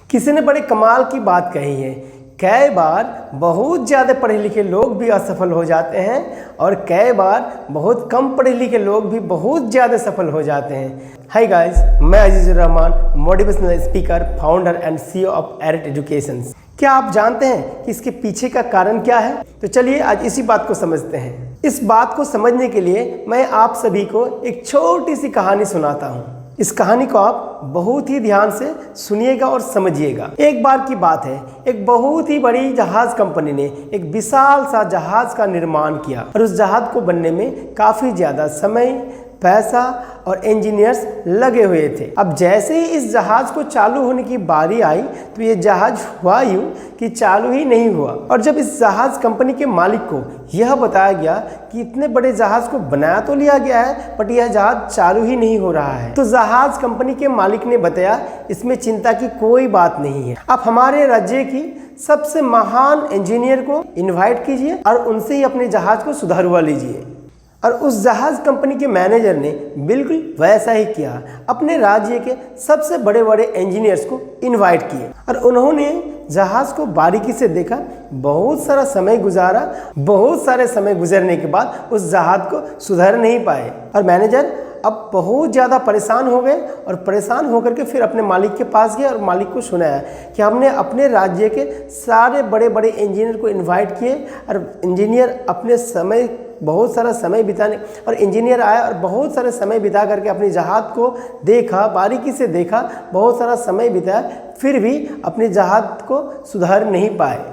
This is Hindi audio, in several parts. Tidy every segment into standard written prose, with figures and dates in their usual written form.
किसी ने बड़े कमाल की बात कही है, कई बार बहुत ज़्यादा पढ़े लिखे लोग भी असफल हो जाते हैं और कई बार बहुत कम पढ़े लिखे लोग भी बहुत ज़्यादा सफल हो जाते हैं। हाय गाइस, मैं Azizur Rahman, motivational speaker, founder and CEO of Erit education. क्या आप जानते हैं कि इसके पीछे का कारण क्या है? तो चलिए आज इसी बात को समझते हैं। इस बात को समझने के लिए मैं आप सभी को एक छोटी सी कहानी सुनाता हूँ। इस कहानी को आप बहुत ही ध्यान से सुनिएगा और समझिएगा। एक बार की बात है, एक बहुत ही बड़ी जहाज कंपनी ने एक विशाल सा जहाज का निर्माण किया और उस जहाज को बनने में काफी ज्यादा समय, पैसा और इंजीनियर्स लगे हुए थे। अब जैसे ही इस जहाज को चालू होने की बारी आई तो ये जहाज हुआ यूं कि चालू ही नहीं हुआ। और जब इस जहाज कंपनी के मालिक को यह बताया गया कि इतने बड़े जहाज को बनाया तो लिया गया है बट यह जहाज चालू ही नहीं हो रहा है, तो जहाज कंपनी के मालिक ने बताया इसमें चिंता की कोई बात नहीं है, आप हमारे राज्य की सबसे महान इंजीनियर को इन्वाइट कीजिए और उनसे ही अपने जहाज को सुधारवा लीजिए। और उस जहाज कंपनी के मैनेजर ने बिल्कुल वैसा ही किया, अपने राज्य के सबसे बड़े बड़े इंजीनियर्स को इनवाइट किए और उन्होंने जहाज को बारीकी से देखा। बहुत सारा समय गुजारा, बहुत सारे समय गुजरने के बाद उस जहाज को सुधार नहीं पाए और मैनेजर अब बहुत ज़्यादा परेशान हो गए और परेशान होकर के फिर अपने मालिक के पास गए और मालिक को सुनाया कि हमने अपने राज्य के सारे बड़े बड़े इंजीनियर को इनवाइट किए और इंजीनियर अपने समय, बहुत सारा समय बिताने, और इंजीनियर आया और बहुत सारे समय बिता करके अपने जहाज को देखा, बारीकी से देखा, बहुत सारा समय बिताया, फिर भी अपने जहाज को सुधार नहीं पाए।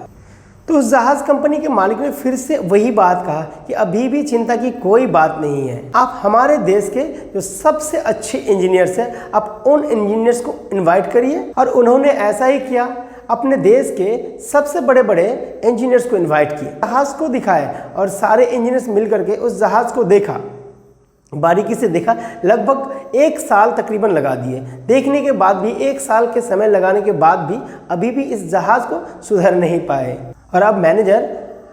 तो उस जहाज कंपनी के मालिक ने फिर से वही बात कहा कि अभी भी चिंता की कोई बात नहीं है, आप हमारे देश के जो सबसे अच्छे इंजीनियर्स हैं आप उन इंजीनियर्स को इनवाइट करिए। और उन्होंने ऐसा ही किया, अपने देश के सबसे बड़े बड़े इंजीनियर्स को इनवाइट किए, जहाज को दिखाए और सारे इंजीनियर्स मिल करके उस जहाज को देखा, बारीकी से देखा। लगभग 1 साल तकरीबन लगा दिए। देखने के बाद भी, 1 साल के समय लगाने के बाद भी अभी भी इस जहाज को सुधार नहीं पाए। और अब मैनेजर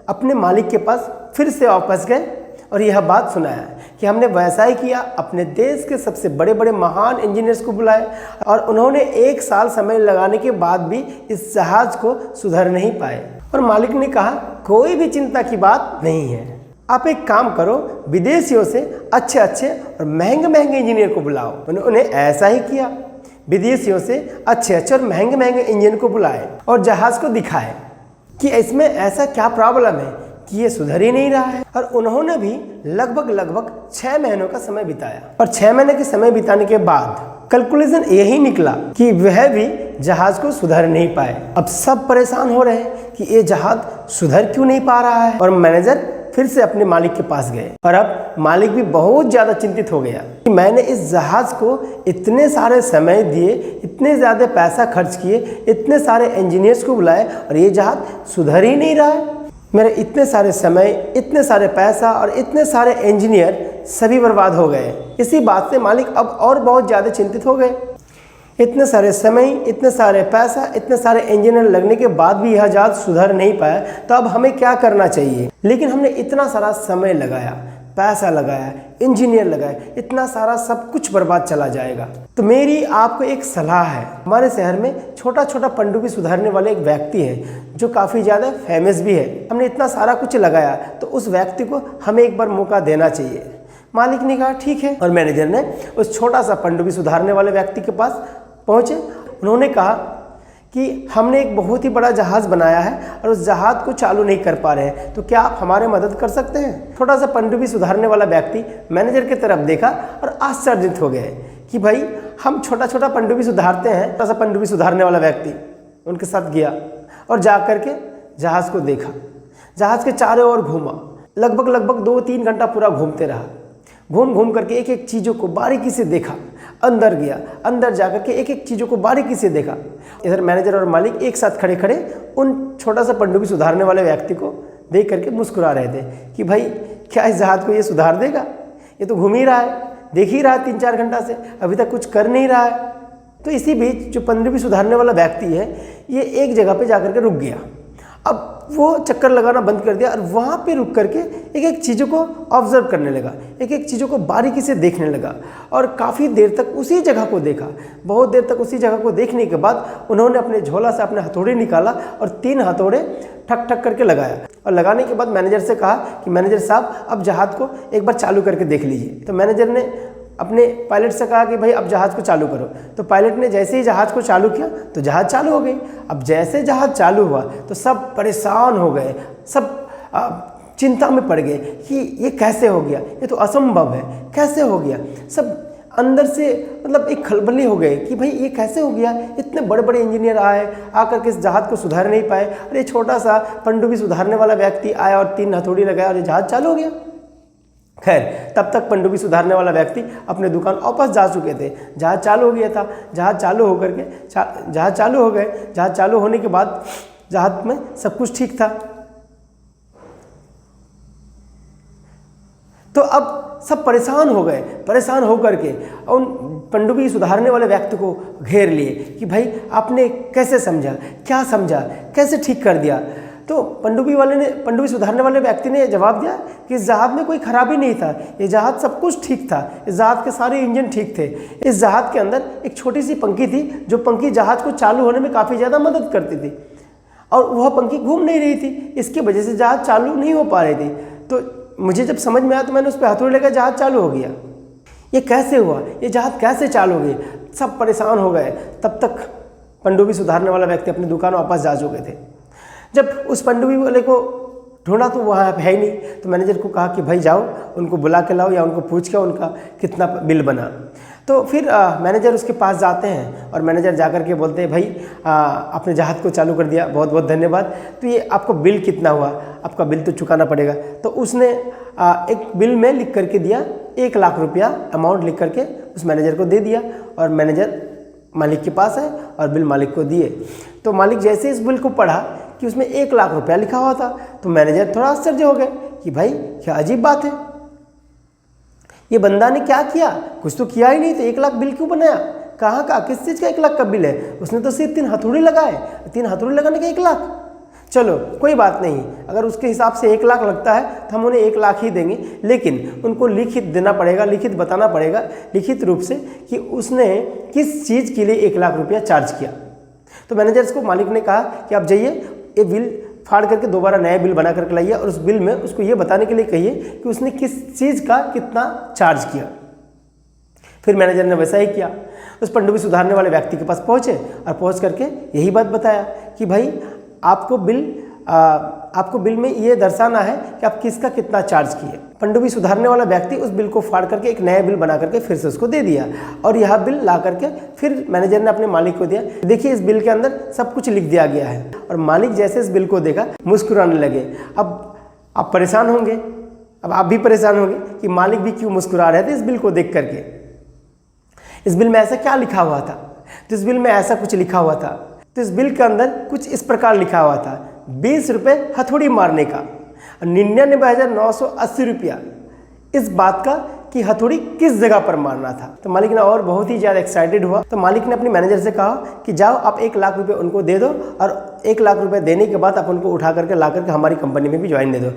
अपने मालिक के पास फिर से वापस गए और यह बात सुनाया कि हमने वैसा ही किया, अपने देश के सबसे बड़े बड़े महान इंजीनियर्स को बुलाए और उन्होंने 1 साल समय लगाने के बाद भी इस जहाज को सुधार नहीं पाए। और मालिक ने कहा कोई भी चिंता की बात नहीं है, आप एक काम करो, विदेशियों से अच्छे अच्छे और महंगे महंगे इंजीनियर को बुलाओ। उन्होंने ऐसा ही किया, विदेशियों से अच्छे अच्छे और महंगे महंगे इंजीनियर को बुलाए और जहाज को दिखाए कि इसमें ऐसा क्या प्रॉब्लम है कि ये सुधर ही नहीं रहा है। और उन्होंने भी लगभग 6 महीनों का समय बिताया और 6 महीने के समय बिताने के बाद कैलकुलेशन यही निकला कि वह भी जहाज को सुधार नहीं पाए। अब सब परेशान हो रहे हैं कि ये जहाज सुधर क्यों नहीं पा रहा है। और मैनेजर फिर से अपने मालिक के पास गए और अब मालिक भी बहुत ज़्यादा चिंतित हो गया कि मैंने इस जहाज को इतने सारे समय दिए, इतने ज़्यादा पैसा खर्च किए, इतने सारे इंजीनियर्स को बुलाए और ये जहाज सुधर ही नहीं रहा है। मेरे इतने सारे समय, इतने सारे पैसा और इतने सारे इंजीनियर सभी बर्बाद हो गए। इसी बात से मालिक अब और बहुत ज़्यादा चिंतित हो गए। इतने सारे समय, इतने सारे पैसा, इतने सारे इंजीनियर लगने के बाद भी यह जहाज सुधर नहीं पाया, तो अब हमें क्या करना चाहिए। लेकिन हमने इतना सारा समय लगाया, पैसा लगाया, इंजीनियर लगाए, इतना सारा सब कुछ बर्बाद चला जाएगा। तो मेरी आपको एक सलाह है, हमारे शहर में छोटा छोटा पनडुब्बी सुधारने वाले एक व्यक्ति है जो काफ़ी ज़्यादा फेमस भी है। हमने इतना सारा कुछ लगाया तो उस व्यक्ति को हमें एक बार मौका देना चाहिए। मालिक ने कहा ठीक है और मैनेजर ने उस छोटा सा पनडुब्बी सुधारने वाले व्यक्ति के पास पहुँचे। उन्होंने कहा कि हमने एक बहुत ही बड़ा जहाज बनाया है और उस जहाज को चालू नहीं कर पा रहे हैं, तो क्या आप हमारे मदद कर सकते हैं। छोटा सा पनडुब्बी सुधारने वाला व्यक्ति मैनेजर की तरफ देखा और आश्चर्यचकित हो गए कि भाई हम छोटा छोटा पनडुब्बी सुधारते हैं। छोटा सा पनडुब्बी सुधारने वाला व्यक्ति उनके साथ गया और जा करके जहाज को देखा, जहाज के चारों ओर घूमा, लगभग 2-3 घंटा पूरा घूमते रहा। घूम करके एक एक चीज़ों को बारीकी से देखा, अंदर गया, अंदर जाकर के एक एक चीज़ों को बारीकी से देखा। इधर मैनेजर और मालिक एक साथ खड़े खड़े उन छोटा सा पनडुब्बी सुधारने वाले व्यक्ति को देख करके मुस्कुरा रहे थे कि भाई क्या इस जहाज को ये सुधार देगा, ये तो घूम ही रहा है, देख ही रहा है 3-4 घंटा से, अभी तक कुछ कर नहीं रहा है। तो इसी बीच जो पनडुब्बी सुधारने वाला व्यक्ति है ये एक जगह पर जा कर के रुक गया। अब वो चक्कर लगाना बंद कर दिया और वहाँ पे रुक करके एक एक चीज़ों को ऑब्जर्व करने लगा, एक एक चीज़ों को बारीकी से देखने लगा और काफ़ी देर तक उसी जगह को देखा। बहुत देर तक उसी जगह को देखने के बाद उन्होंने अपने झोला से अपने हथौड़े निकाला और 3 हथौड़े ठक ठक करके लगाया और लगाने के बाद मैनेजर से कहा कि मैनेजर साहब अब जहाज़ को एक बार चालू करके देख लीजिए। तो मैनेजर ने अपने पायलट से कहा कि भाई अब जहाज़ को चालू करो। तो पायलट ने जैसे ही जहाज़ को चालू किया तो जहाज़ चालू हो गई। अब जैसे जहाज़ चालू हुआ तो सब परेशान हो गए, सब चिंता में पड़ गए कि ये कैसे हो गया, ये तो असंभव है, कैसे हो गया। सब अंदर से मतलब एक खलबली हो गए कि भाई ये कैसे हो गया। इतने बड़े बड़े इंजीनियर आए, आकर के इस जहाज़ को सुधार नहीं पाए और ये छोटा सा पनडुब्बी सुधारने वाला व्यक्ति आया और 3 हथौड़ी लगाया और ये जहाज़ चालू हो गया। खैर तब तक पनडुब्बी सुधारने वाला व्यक्ति अपने दुकान वापस जा चुके थे। जहाज़ चालू हो गया था, जहाज़ चालू होकर के जहाज़ चालू हो गए। जहाज़ चालू होने के बाद जहाज़ में सब कुछ ठीक था। तो अब सब परेशान हो गए, परेशान होकर के उन पनडुब्बी सुधारने वाले व्यक्ति को घेर लिए कि भाई आपने कैसे समझा, क्या समझा, कैसे ठीक कर दिया। तो पनडुब्बी सुधारने वाले व्यक्ति ने जवाब दिया कि इस जहाज़ में कोई खराबी नहीं था, ये जहाज़ सब कुछ ठीक था, इस जहाज़ के सारे इंजन ठीक थे। इस जहाज़ के अंदर एक छोटी सी पंखी थी जो पंखी जहाज़ को चालू होने में काफ़ी ज़्यादा मदद करती थी और वह पंखी घूम नहीं रही थी, इसकी वजह से जहाज़ चालू नहीं हो पा रही थी। तो मुझे जब समझ में आया तो मैंने उस पर हथौड़ी लेकर जहाज़ चालू हो गया। ये कैसे हुआ, ये जहाज़ कैसे चालू हो गई। सब परेशान हो गए। तब तक पनडुब्बी सुधारने वाला व्यक्ति अपनी दुकान वापस जा चुके थे। जब उस पनडुब्बी वाले को ढूंढा तो वहाँ है ही नहीं। तो मैनेजर को कहा कि भाई जाओ उनको बुला के लाओ या उनको पूछ के उनका कितना बिल बना। तो फिर मैनेजर उसके पास जाते हैं और मैनेजर जाकर के बोलते हैं भाई आपने जहाज़ को चालू कर दिया, बहुत बहुत धन्यवाद। तो ये आपको बिल कितना हुआ, आपका बिल तो चुकाना पड़ेगा। तो उसने एक बिल में लिख करके दिया, 1 लाख रुपया अमाउंट लिख करके उस मैनेजर को दे दिया और मैनेजर मालिक के पास है और बिल मालिक को दिए। तो मालिक जैसे इस बिल को पढ़ा कि उसमें 1 लाख रुपया लिखा हुआ था तो मैनेजर थोड़ा आश्चर्य हो गए कि भाई क्या अजीब बात है, ये बंदा ने क्या किया, कुछ तो किया ही नहीं, तो 1 लाख बिल क्यों बनाया, कहाँ का किस चीज़ का 1 लाख का बिल है। उसने तो सिर्फ 3 हथौड़ी लगाए, 3 हथौड़ी लगाने का 1 लाख। चलो कोई बात नहीं, अगर उसके हिसाब से 1 लाख लगता है तो हम उन्हें 1 लाख ही देंगे, लेकिन उनको लिखित देना पड़ेगा, लिखित बताना पड़ेगा, लिखित रूप से कि उसने किस चीज़ के लिए 1 लाख रुपया चार्ज किया। तो मैनेजर्स को मालिक ने कहा कि आप जाइए ये बिल फाड़ करके दोबारा नया बिल बना करके लाइए और उस बिल में उसको ये बताने के लिए कहिए कि उसने किस चीज़ का कितना चार्ज किया। फिर मैनेजर ने वैसा ही किया, उस पनडुब्बी सुधारने वाले व्यक्ति के पास पहुँचे और पहुँच करके यही बात बताया कि भाई आपको बिल में ये दर्शाना है कि आप किसका कितना चार्ज किए। पनडुब्बी सुधारने वाला व्यक्ति उस बिल को फाड़ करके एक नया बिल बना करके फिर से उसको दे दिया और यह बिल ला करके फिर मैनेजर ने अपने मालिक को दिया। देखिए इस बिल के अंदर सब कुछ लिख दिया गया है। और मालिक जैसे इस बिल को देखा मुस्कुराने लगे। अब आप परेशान होंगे, अब आप भी परेशान होंगे कि मालिक भी क्यों मुस्कुरा रहे थे इस बिल को देख करके। इस बिल में ऐसा क्या लिखा हुआ था, तो इस बिल में ऐसा कुछ लिखा हुआ था। तो इस बिल के अंदर कुछ इस प्रकार लिखा हुआ था, 20 रुपये हथौड़ी मारने का, 99,980 रुपया इस बात का कि हथौड़ी किस जगह पर मारना था। तो मालिक ने और बहुत ही ज़्यादा एक्साइटेड हुआ। तो मालिक ने अपने मैनेजर से कहा कि जाओ आप 1 लाख रुपये उनको दे दो और 1 लाख रुपये देने के बाद आप उनको उठा करके ला करके हमारी कंपनी में भी ज्वाइन दे दो।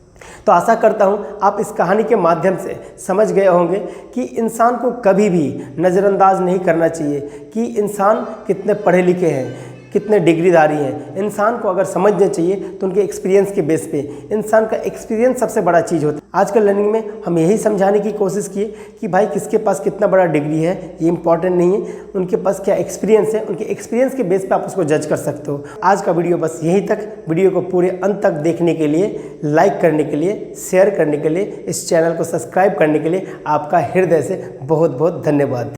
तो आशा करता हूँ आप इस कहानी के माध्यम से समझ गए होंगे कि इंसान को कभी भी नज़रअंदाज नहीं करना चाहिए कि इंसान कितने पढ़े लिखे हैं, कितने डिग्रीधारी हैं। इंसान को अगर समझना चाहिए तो उनके एक्सपीरियंस के बेस पे, इंसान का एक्सपीरियंस सबसे बड़ा चीज़ होता है। आजकल लर्निंग में हम यही समझाने की कोशिश किए कि भाई किसके पास कितना बड़ा डिग्री है ये इंपॉर्टेंट नहीं है, उनके पास क्या एक्सपीरियंस है, उनके एक्सपीरियंस के बेस पे आप उसको जज कर सकते हो। आज का वीडियो बस यहीं तक। वीडियो को पूरे अंत तक देखने के लिए, लाइक करने के लिए, शेयर करने के लिए, इस चैनल को सब्सक्राइब करने के लिए आपका हृदय से बहुत बहुत धन्यवाद।